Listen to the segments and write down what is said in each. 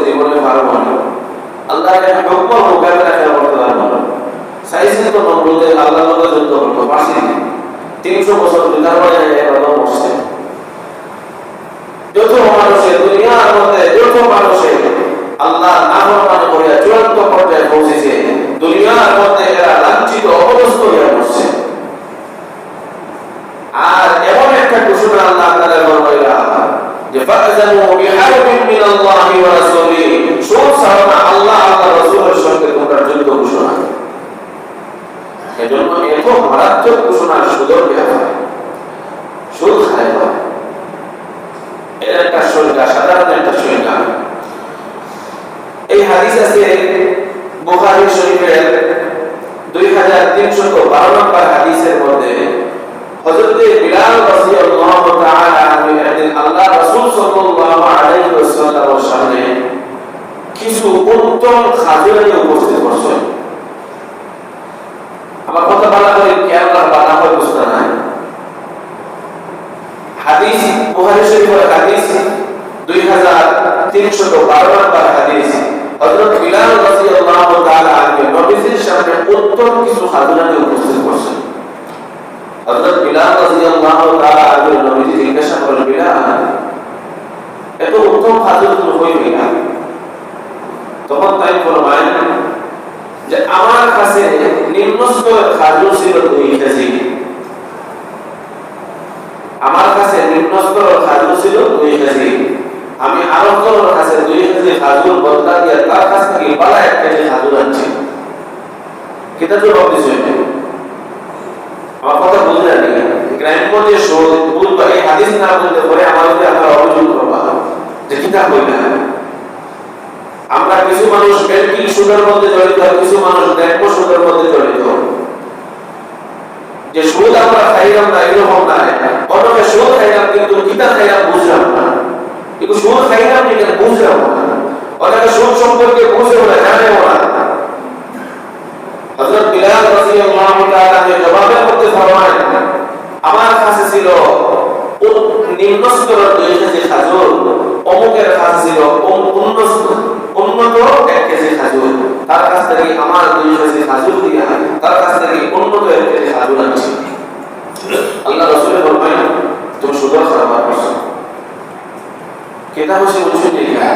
জীবনে পারবো না, আল্লাহর এক হুকুম মোকাবেলা করতে পারবো না। সাইসে তো নমরুদে আল্লাহর লোকে যুদ্ধ করতো, ফাঁসি 300 বছর বিতার হয়ে এবারও মরছে। যত মানুষে দুনিয়ার মধ্যে যত মানুষে আল্লাহ নাফরমানি করে চূড়ান্ত পর্যায়ে পৌঁছেছে, দুনিয়ার মধ্যে এরা লাঞ্ছিত অপদস্থ হয়ে পড়ছে। আর এমন একটা ঘোষণা আল্লাহ তাআলা করলেন যে ফাযানু বিহারবিন মিনাল্লাহি ওয়া রাসূলিহি, সুদ ছাড়া আল্লাহ আর রাসূলের সঙ্গে তোমরা যুদ্ধ ঘোষণা। এজন্য এত মারাত্মক ঘোষণা সুদের ব্যাপারে, সুদ খায় না, এর একটা সংজ্ঞা, সাধারণ একটা সংজ্ঞা। এই হাদিস আছে বুখারী শরীফের 2312 নম্বর হাদিসের মধ্যে। হযরত বিলাল রাদিয়াল্লাহু তাআলা আনহু একদিন আল্লাহ রাসূল সাল্লাল্লাহু আলাইহি ওয়াসাল্লামের সামনে কিছু উত্তম খাজুর নিয়ে উপস্থিত হয়েছেন। আমার কথা বলা হয় খেয়াল বানা হয় বুঝতে নাই। হাদিস বুখারী শরীফের হাদিস 2312 নম্বর হাদিস। হযরত বিলাল রাদিয়াল্লাহু তাআলা আনহু নবীজির সামনে উত্তম কিছু খাজুর নিয়ে উপস্থিত হয়েছেন। হযরত বিলাল রাদিয়াল্লাহু তাআলা আনহু নবীজি জিজ্ঞাসা করলেন, বিলাল, এত উত্তম খাজুর তুমি কই পেলা? তখন তাই ফরমায় যে আমার কাছে নিম্নস্তরের খাজুর ছিল 2 কেজি। আমার কাছে নিম্নস্তরের খাজুর ছিল 2 কেজি। আমি আরবজনের কাছে 2 কেজি খাজুর বদলা দিয়ে তার কাছ থেকে বালা 1 কেজি খাজুর আনছি। কিতা জবাব দিছেন? আমার কথা বুঝলেন না? গ্রাম্য যে শোধ বুঝবা, এই হাদিস না বলতে পরে আমাদের আমরা অভিযোগ করবা যে কিতা কইলা। আমরা কিছু মানুষ ব্যাংকিং সুদের মধ্যে জড়িত, কিছু মানুষ ব্যাংক সুদের মধ্যে জড়িত। যে সুদ আমরা খাইলাম না এরকম না, অনেকে সুদ খাইলাম কিন্তু কিতা খাইলাম বুঝলাম না, কিন্তু সুদ খাইলাম কিন্তু বুঝলাম না। অনেকে সুদ সম্পর্কে বুঝেও না, জানেও না। হযরত বিলাল রাদিয়াল্লাহু তাআলা জবাবের মধ্যে ফরমায়, আমার কাছে ছিল নিম্নস্তরের 2 কেজি খাজুর, অমুকের কাছে ছিল উন্নত 1 কেজি খাজুর। তার কাছ থেকে আমার 2 কেজি খাজুর দিয়া তার কাছ থেকে উন্নত 1 কেজি খাজুর আনছি। আল্লাহ রাসূল ফরমায়, তুমি সুদের খাবার করছো। কেতা বসে বুঝুন লেখা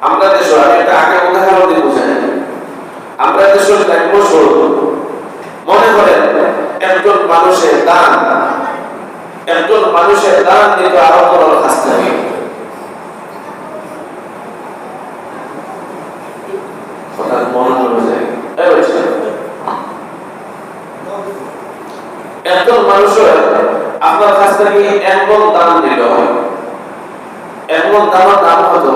আমরা দেশে, আমি একটা আগে উদাহরণ দিয়ে বুঝাই। আমরা দেশে দেখবো সুদ, মনে করেন একজন মানুষের দান দিতে আরো করার কাছ থেকে একজন মানুষের আপনার কাছ থেকে 1 মণ দান দিল। 1 মণ দানের দাম কত?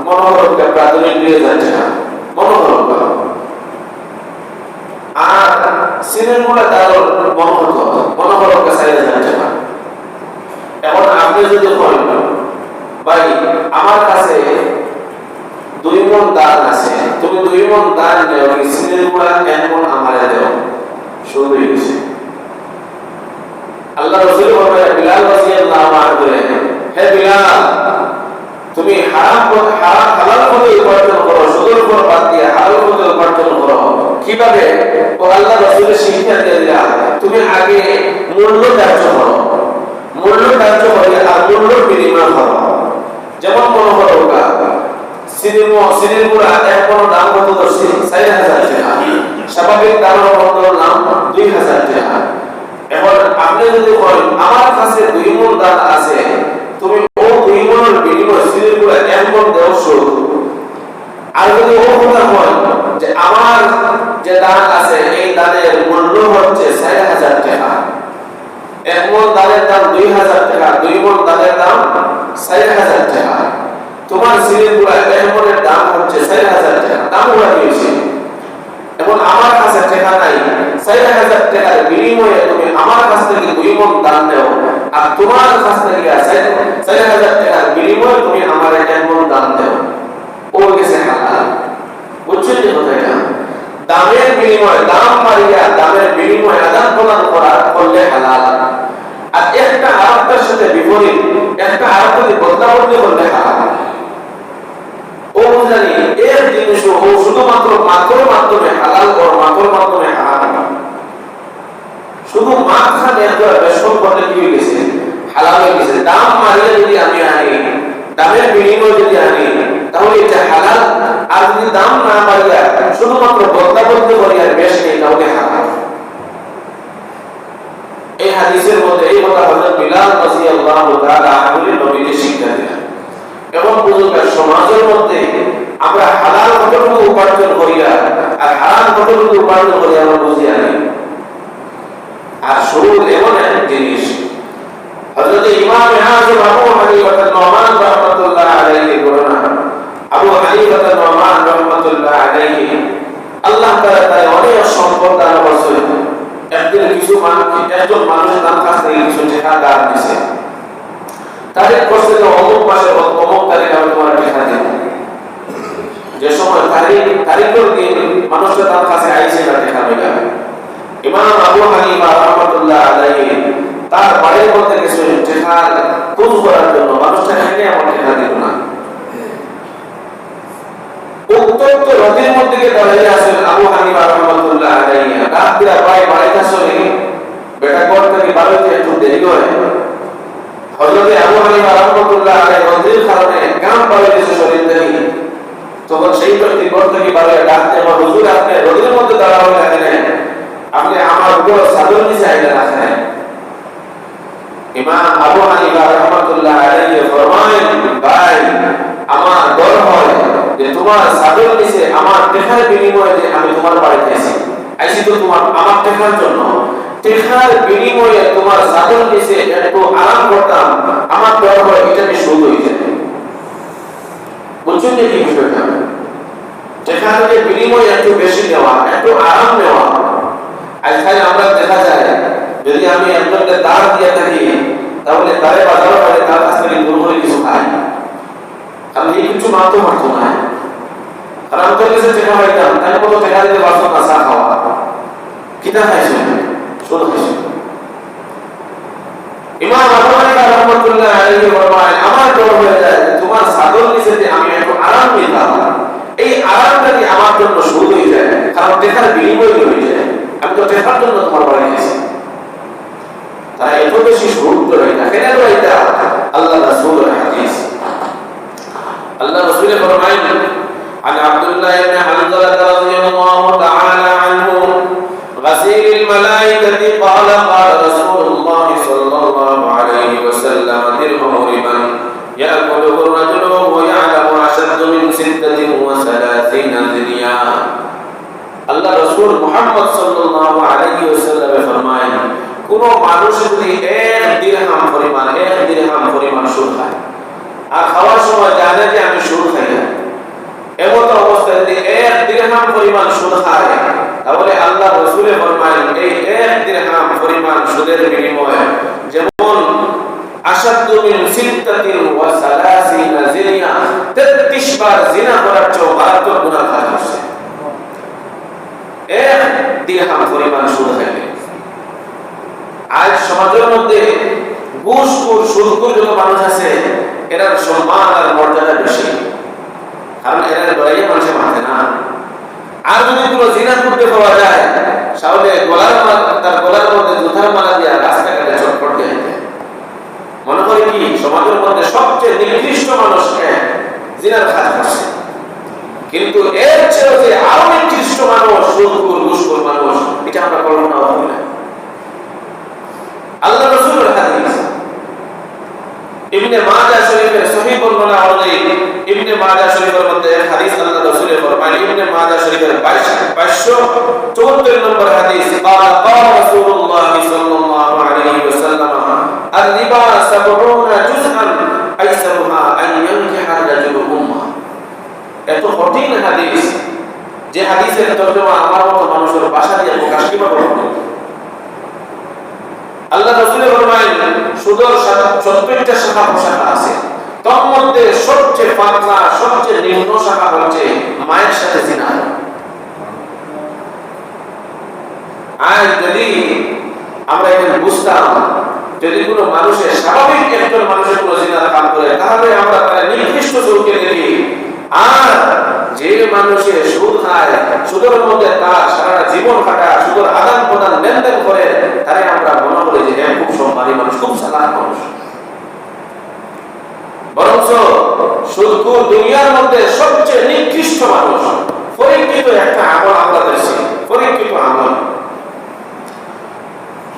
মনোহর প্রাথমিক 2000 টাকা মনোহর। আর সিনের গুলা দাম মনোহর 4000 টাকা। এখন আপনি যদি বলেন, ভাই আমার কাছে 2 মণ দান আছে, তুমি 2 মণ দান দেও, সিনের গুলা 1 মণ আমারে দেও, শুরু হয়ে গেছে। আল্লাহ রাসূল বলেন, বিলাল রাদিয়াল্লাহু আনহু, হে বিলাল, তুমি হালাল পথে উপার্জন করো, সুদের উপর বাদ দিয়ে হালাল পথে উপার্জন করো। কিভাবে? ও আল্লাহ রাসূলের শিক্ষা দিয়ে দিলেন, তুমি আগে মূল্য ধার্য করো, আর মূল্যের বিনিময় করো। যেমন মনে করো সিনির গুঁড়া 1 মণ দাম কত ধরছি? 4000 টাকা। স্বাভাবিক দামের নাম 2000 টাকা। এখন আপনি যদি বলেন আমার কাছে 2 মণ দান আছে, তুমি ও 2 মণের বিনিময়ে সিনির গুঁড়া 1 মণ দেও সুদ। আর যদি ও কথা হয় যে আমার যে দান আছে এই দানের মূল্য হচ্ছে 4000 টাকা, 1 মণ দানের দাম 2000 টাকা, 2 মণ দানের দাম 4000 টাকা, তোমার সিনির গুঁড়া 1 মণের দাম হচ্ছে 4000 টাকা, দাম উড়া দিয়েছে। এখন আমার কাছে টাকা নাই, 4000 টাকার বিনিময়ে তুমি আমার কাছ থেকে 2 মণ দান নাও, আর তোমার কাছ থেকে 4000 টাকার বিনিময়ে তুমি আমার 1 মণ দান দাও, ও গেছে হালাল। বুঝছেন যে কথাটা? দামের বিনিময়ে দাম মারিয়া দামের বিনিময়ে আদান প্রদান করলে হালাল। আর একটা আরেকটার সাথে বিপরীত, একটা আরেকটাকে বদলাবদলি করলে হারাম। ও বুঝলেন শুধুমাত্র মাত্র মাধ্যমে হালাল ও মাত্র মাধ্যমে হারাম। শুধু মাথা নেওয়া বেশক করলে কি হয়ে গেছে, হালাল হয়ে গেছে। দাম মারিয়ে যদি আমি আনি, দামের বিনিময়ে যদি আনি, তাহলে এটা হালাল। আর যদি দাম না মারিয়া শুধুমাত্র বদলাবদলি করি আর বেশ নেই, তাহলে হারাম। এই হাদিসের মধ্যে এই কথা হযরত বিলাল রাদিয়াল্লাহু তাআলা আনহু নবীকে শিক্ষা দিলেন। এবং বুজুর্গের সমাজের মধ্যে আমরা হালাল কতটুকু উপার্জন করিয়া আর হারাম কতটুকু উপার্জন করিয়া আমরা বুঝিয়া নেই। আর সুদ এমন এক জিনিস, হযরত ইমাম আযম আবু হানিফা আন-নুমান রাহমাতুল্লাহ আলাইহি বলেন, আবু হানিফা আন-নুমান রাহমাতুল্লাহ আলাইহি আল্লাহ তাআলা তার অনেক সম্পদ দান করেছেন। একদিন একজন মানুষ তার কাছ থেকে কিছু টাকা ধার নিছে। তারিখ করছে যে অমুক মাসে অমুক তারিখে আমি তোমার টাকা দেব। যে সময় তারিখের দিন মানুষটা তার কাছে আইসে না টাকা পেয়ে, ইমাম আবু হানিফা রাহমাতুল্লাহ আলাইহি তার বাড়ির মধ্যে কিছু টাকা খোঁজ করার জন্য মানুষটা এখানে আমার টাকা দিল না। উত্তপ্ত রথের মধ্যে দাঁড়িয়ে আছেন আবু হানিফা রাহমাতুল্লাহ আলাইহি। রাত বিরা প্রায় বাড়িতে আসলে বেটা ঘর থেকে বাড়িতে একটু দেরি হয়। হযরত আবু হানিফা রাহমাতুল্লাহ আলাইহি রথের কারণে গাম বাড়িতে শরীর দেরি, তখন সেই ব্যক্তি ঘর থেকে বাড়িতে ডাকতে, হুজুর আপনি রথের মধ্যে দাঁড়া হয়ে আছেন, আপনি আমার উপর চাদর নিচে আইলেন আসেন। ইমাম আবু হানিফা রাহমাতুল্লাহ আলাইহি ফরমায়েন, ভাই আমার ডর হয় যে তোমার চাদর নিচে আমার টাকার বিনিময়ে যে আমি তোমার বাড়িতে আইছি তো তোমার আমার টাকার জন্য, টাকার বিনিময়ে তোমার চাদর নিচে একটু আরাম করতাম, আমার ডর হয় এটা সুদ হয়ে যায়। বুঝছেন কি বিষয়টা? টাকার বিনিময়ে একটু বেশি নেওয়া, একটু আরাম নেওয়া। আজকাল আমরা দেখা যায় যদি আমি একজনকে দাঁড় দিয়ে থাকি, তাহলে তারে বাজারও পারে তার কাছ থেকে দূর করে কিছু খাই, আমি কিছু মানতে পারতো না। আর আমি তোর কাছে টাকা পাইতাম, তাহলে কত টাকা দিতে পারতো না চা খাওয়া, কিনা খাইছো শুধু খাইছো। ইমাম আবু হানিফা রাহমাতুল্লাহ আলাইহি ফরমায়, আমার ডর হয়ে যায় তোমার চাদর নিচে যে আমি একটু আরাম নিতাম, এই আরামটা কি আমার জন্য সুদ হয়ে যায়, কারণ টাকার বিনিময় হয়ে যায়। আমি তো টাকার জন্য তোমার বাড়ি গেছি, তাই এত বেশি সুদ তো হয় না। কেন এটা আল্লাহ রাসূলের হাদিস। আল্লাহ রাসূল ফরমায়েন, عن عبد الله بن حنظلة رضي الله تعالى عنه غسيل الملائكة قال قال رسول الله صلى الله عليه وسلم درهم ربا يأكله الرجل وهو يعلم أشد من 36 ذنيا। আল্লাহ রাসূল মুহাম্মদ সাল্লাল্লাহু আলাইহি ওয়াসাল্লাম ফরমায়েন, কোন মানুষ যদি এক দিরহাম পরিমাণ সুদ খায় আর খাওয়ার সময় জানে যে আমি সুদ খাই না, এমন অবস্থায় যদি এক দিরহাম পরিমাণ সুদ খায়, তাহলে আল্লাহ রাসূল ফরমায়েন এই এক দিরহাম পরিমাণ সুদের বিনিময়ে যেমন আশাদ্দু মিন 36 জিনিয়া 33 বার জিনা করার চেয়ে মারাত্মক গুনাহ করছে। এক দিরহাম পরিমাণ সুদ খাইলে আজ সমাজের মধ্যে ঘুষখোর সুদখোর যত মানুষ আছে, এর সম্মান আর মর্যাদা বেশি, কারণ এর লড়াইয়ে মানুষের মানছে না। আর যদি কোনো জিনা করতে পাওয়া যায়, তাহলে তার গলার মধ্যে জুতার মালা দিয়ে রাস্তাঘাটে চটপট দিয়ে মনে করে কি সমাজের মধ্যে সবচেয়ে নিকৃষ্ট মানুষকে জিনার কাজ করছে। কিন্তু এর চেয়ে যে আরো নিকৃষ্ট মানুষ সুদখোর ঘুষখোর মানুষ, এটা আমরা কল্পনা করি না। আল্লাহ রাসূলের হাদিস ইবনে মাজাহ শরীফের সহিহ বর্ণনা অনুযায়ী, ইবনে মাজাহ শরীফের মধ্যে হাদিস আল্লাহ রাসূল ফরমান, ইবনে মাজাহ শরীফের 574 নম্বর হাদিস, قال قال رسول الله صلى الله عليه وسلم الربا 70 جزءا ايسرها ان ينكح الرجل امه। এত কঠিন হাদিস, যে হাদিসের তর্জমা আমার মতো মানুষের ভাষা দিয়ে প্রকাশ কিভাবে হবে? আল্লাহ রাসূল ফরমায়েন সুদের 70টা শাখা প্রশাখা আছে, তার মধ্যে সবচেয়ে পাতলা সবচেয়ে নিম্ন শাখা হচ্ছে মায়ের সাথে জিনা। আজ যদি আমরা এটা বুঝতাম, যদি কোনো মানুষের স্বাভাবিক একজন মানুষের কোনো জিনার কাম করে, তাহলে আমরা তার নিকৃষ্ট চোখে দেখি। আর যে মানুষের সুদ খায়, সুদের মধ্যে তার সারা জীবন কাটা, সুদের আদান প্রদান লেনদেন করে, তারে আমরা মনে করি যে হ্যাঁ খুব সম্মানী মানুষ, খুব চালাক মানুষ। বরঞ্চ সুদখোর দুনিয়ার মধ্যে সবচেয়ে নিকৃষ্ট মানুষ, পরীক্ষিত একটা আমল আমরা দেখছি, পরীক্ষিত আমল।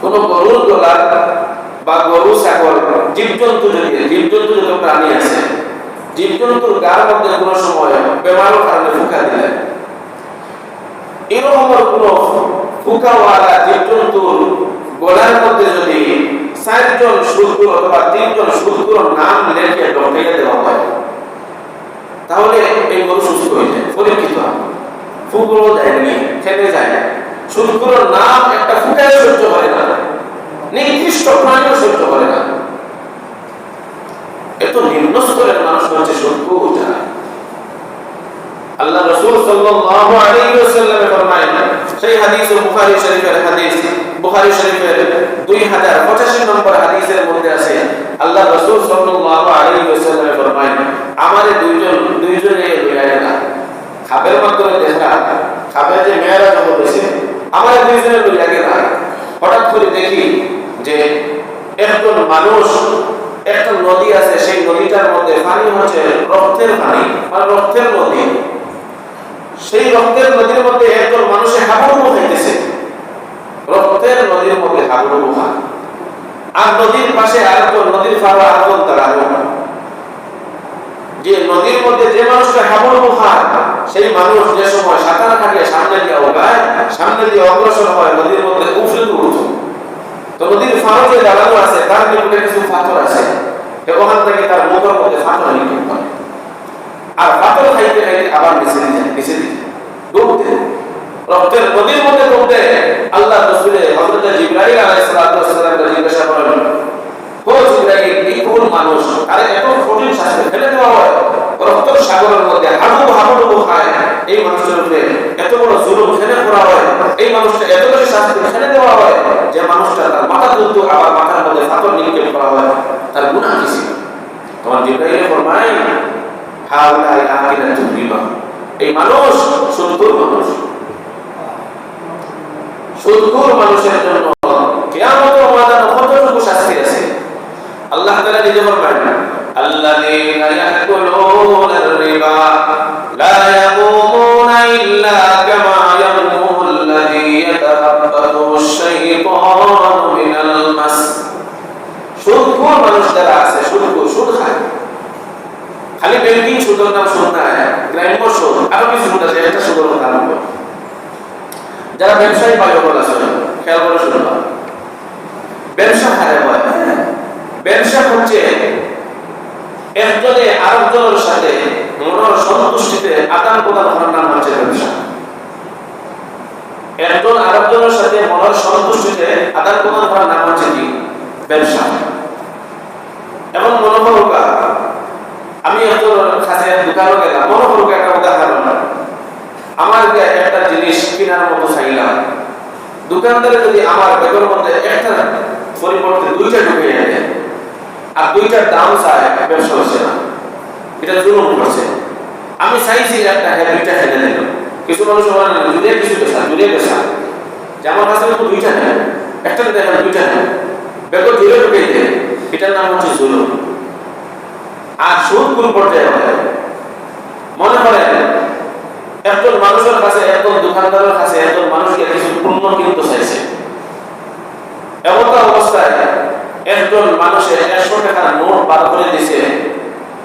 কোন গরুর গোলা বা গরু ছাগল জীবজন্তু যত প্রাণী আছে, জীবজন্তুর গার মধ্যে কোন সময় বেমারের কারণে ফুকা দিলে, এরকম কোন ফুকাওয়ালা জীবজন্তুর গোলার মধ্যে যদি 4 জন সুদখোর অথবা 3 জন সুদখোর নাম লিখে ঢোকাইয়া দেওয়া হয়, তাহলে এই গরু সুস্থ হয়ে যায়। পরীক্ষিত ফুকরও যায়নি, খেতে যায় না। সুদখোরের নাম একটা ফুকায় সহ্য করে না, নিকৃষ্ট প্রাণীও সহ্য করে না। এত নিম্ন স্তরের মানুষ হচ্ছে সুদখোর যারা। আল্লাহ রাসূল সাল্লাল্লাহু আলাইহি ওয়াসাল্লাম ফরমায়েন, সেই হাদিস বুখারী শরীফের হাদিস, বুখারী শরীফের 2085 নম্বর হাদিসের মধ্যে আছে, আল্লাহ রাসূল সাল্লাল্লাহু আলাইহি ওয়াসাল্লাম ফরমায়েন, আমারে দুইজনে লইয়া না খাবের মাধ্যমে দেখা, খাবের যে মেয়েরা যখন বসে আমারে দুইজনে লইয়া গেলা। হঠাৎ করে দেখি যে একজন মানুষ, একটা নদী আছে, সেই নদীটার মধ্যে পানি হচ্ছে রক্তের পানি, মানে রক্তের নদী। সেই রক্তের নদীর মধ্যে একজন মানুষের হাবুডুবু খাইতেছে, রক্তের নদীর মধ্যে হাবুডুবু খায়। আর নদীর পাশে আরেকজন, নদীর পাড়ে আরেকজন দাঁড়ানো। যে নদীর মধ্যে যে মানুষটা হাবুডুবু খায়, সেই মানুষ যে সময় সাঁতার কাটিয়ে সামনে দিয়ে ওগায়, সামনে দিয়ে অগ্রসর হয়, নদীর মধ্যে উফরে উঠছে। তো নদীর পাড়ে যে দাঁড়ানো আছে তার নিকটে কিছু পাথর আছে, ওখান থেকে তার মুখের মধ্যে পাথর নিক্ষেপ করে। আর পাথর খাইতে খাইতে আবার নিচে ডুবতে, রক্তের নদীর মধ্যে ডুবতে আল্লাহ রাসূলের হযরত জিবরাইল আলাইহিস সালাম জিজ্ঞাসা করেন, ও জিবরাইল, এই কোন মানুষ, আরে এত কঠিন শাস্তি ফেলে দেওয়া হয় রক্তের সাগরের মধ্যে, হাবুডুবু খায়, এই মানুষের উপরে এত বড় জুলুম ফেলে করা হয়, এই মানুষটা এত বেশি শাস্তি ফেলে দেওয়া হয় যে মানুষটা তার মাথা তুলতো, আবার মাথার মধ্যে পাথর নিক্ষেপ করা হয়, তার গুনাহ কি ছিল? তোমার জিবরাইল ফরমায়, হাউলাই আকিরাতুল রিবা, এই মানুষ সুদখোর মানুষ। সুদখোর মানুষের জন্য কিয়ামতের ময়দানে কতটুকু শাস্তি আছে আল্লাহ তাআলা নিজে ফরমায়, আল্লাযীনা ইয়াকুলুনার রিবা লা ইয়াকুমুনা ইল্লা কামা ইয়াকুমুল্লাযী ইয়াতাখাব্বাতুশ শাইতানু মিনাল মাস। সুদখোর মানুষ যারা আছে, সুদখোর, সুদ খায়, খালি ব্যাংকিং সুদের নাম সুদ না, গ্রাম্য সুদ, আরো কিছু সুদ আছে, এটা সুদের নাম। যারা ব্যবসায়ী ভাই বোন আছে, খেয়াল করে শুনবা, ব্যবসা হারে হয়। ব্যবসা হচ্ছে একজনে আরেকজনের সাথে মনের সন্তুষ্টিতে আদান প্রদান করার নাম হচ্ছে ব্যবসা। একজন আরেকজনের সাথে মনের সন্তুষ্টিতে আদান প্রদান করার নাম হচ্ছে কি? ব্যবসা। এবং মনে করো আমি একজন কাছে দোকানে গেলাম, মনে করো একটা উদাহরণ, আমার একটা জিনিস কেনার মতো চাইলাম, দোকানদারে যদি আমার ব্যাগের মধ্যে একটা পরিবর্তে 2টা ঢুকিয়ে দেয় আর 2টার দাম চায়, ব্যবসা হচ্ছে না, এটা জুলুম করছে। আমি চাইছি একটা, 2টা ফেলে দিল। কিছু মানুষ জুড়ে কিছু পেশা, জুড়ে পেশা, যে আমার কাছে 2টা নেয়, একটা দেখেন 2টা নেয়, ব্যাগের জুড়ে ঢুকিয়ে দেয়, এটার নাম হচ্ছে জুলুম। আর সুদ কোন পর্যায়ে হয়? মনে করেন একজন মানুষের কাছে, একজন দোকানদারের কাছে একজন মানুষকে কিছু পণ্য কিনতে চাইছে, এমন অবস্থায় একজন মানুষের 100 টাকার নোট বার করে দিয়েছে,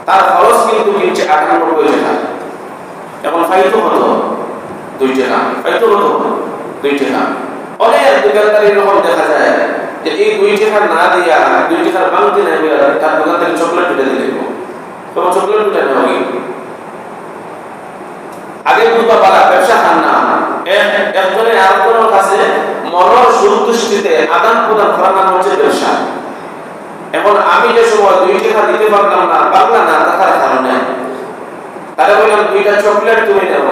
তার খরচ কিন্তু কিনছে 98 টাকা। এখন ফাইতো কত? 2 টাকা। ফাইতো কত? 2 টাকা। অনেক দোকানদার এরকম দেখা যায় যে এই 2 টাকা না দিয়া 2 টাকার বাংতি না দিয়া তার দোকান থেকে চকলেট উঠে দিয়ে দেবো। তোমার চকলেট উঠে নেওয়া আগে বুঝবা পারা, ব্যবসা খান না, একজনের আরেকজনের কাছে মনের সন্তুষ্টিতে আদান প্রদান করার নাম হচ্ছে ব্যবসা। এখন আমি যে সময় 2 টাকা দিতে পারলাম না, টাকার কারণে তারা বললাম 2টা চকলেট তুমি নেও,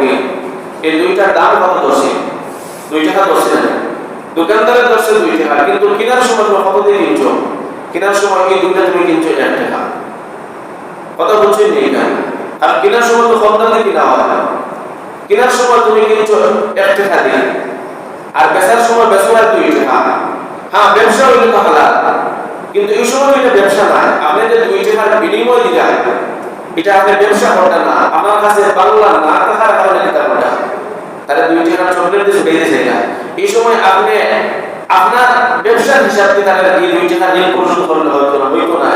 এই 2টার দাম কত? 10। 2 টাকা 10 না, দোকানদারের 10 2 টাকা, কিন্তু কেনার সময় কত দিয়ে কিনছো? কেনার সময় এই 2টা তুমি কিনছো 1 টাকা। কথা বলছেন এই না, আর কেনার সময় তো কম দামে কিনা হয়, কেনার সময় তুমি কিনছো 1 টাকা দিয়ে, আর বেচার সময় বেচো 2 টাকা। হ্যাঁ, ব্যবসা হইলে তো হালাল, কিন্তু এই সময় এটা ব্যবসা নয়। আপনি যে 2 টাকার বিনিময় দিলেন, এটা আপনার ব্যবসা করতে না, আপনার কাছে বাংলা না থাকার কারণে এটা করতে। তাহলে 2 টাকার চকলেট দিয়ে বেঁধে যায় না। এই সময় আপনি আপনার ব্যবসার হিসাব দিয়ে তাহলে এই 2 টাকা ঋণ পরিশোধ করলে হয়তো না,